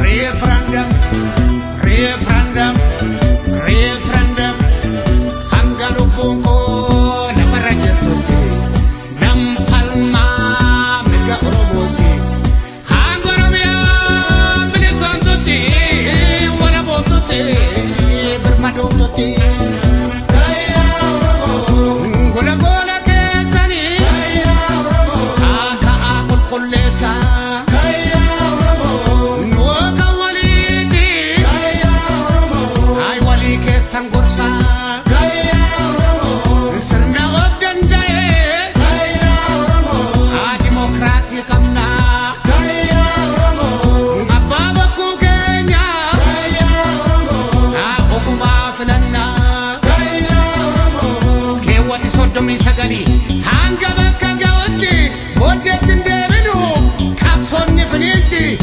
referendum, referendum, referendum. Hanga lubungko na parajatuti, nam palma mega oromoti. Hanga romya bilisantuti, wala botuti, bermadontuti. Domi sagari hanga bakka gawatti bodetin debinu kapsonni finiti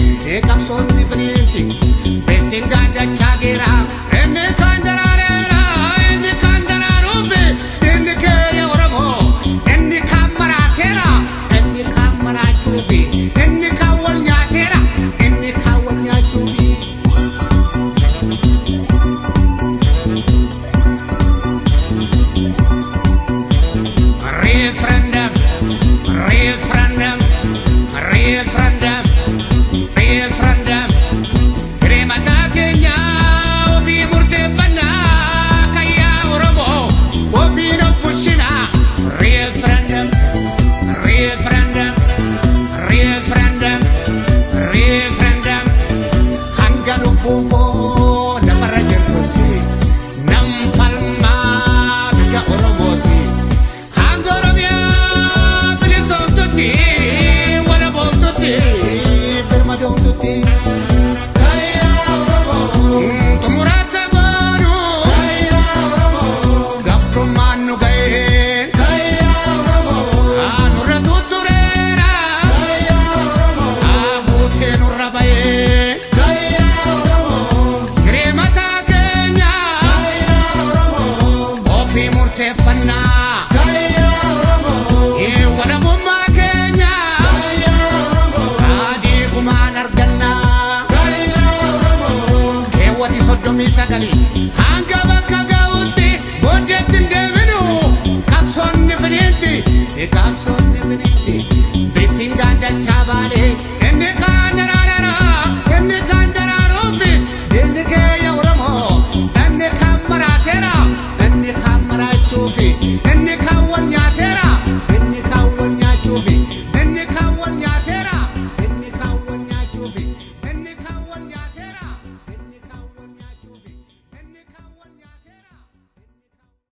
besinga da chagira enne kandararera enne kandararube enne kere oromo enne kamaratera enne kamarachubi enne kawalnyatera enne kawalnyachubi. Referendum, referendum, referendum, referendum. Kremata Kenya, ofi murtefana, kaya oromo, ofi no pushina. Referendum, referendum, referendum, referendum. Hanga lupuko na parajetuti, nam palma biga oromoti. Tumurata gonu, gapro manu gaye, anura tuturera, abute nurabaye, kremata Kenya, ofi murtefana. Domi sagari hanga bakka gawutti bodetin debinu kapsonni finiti besinga da chabale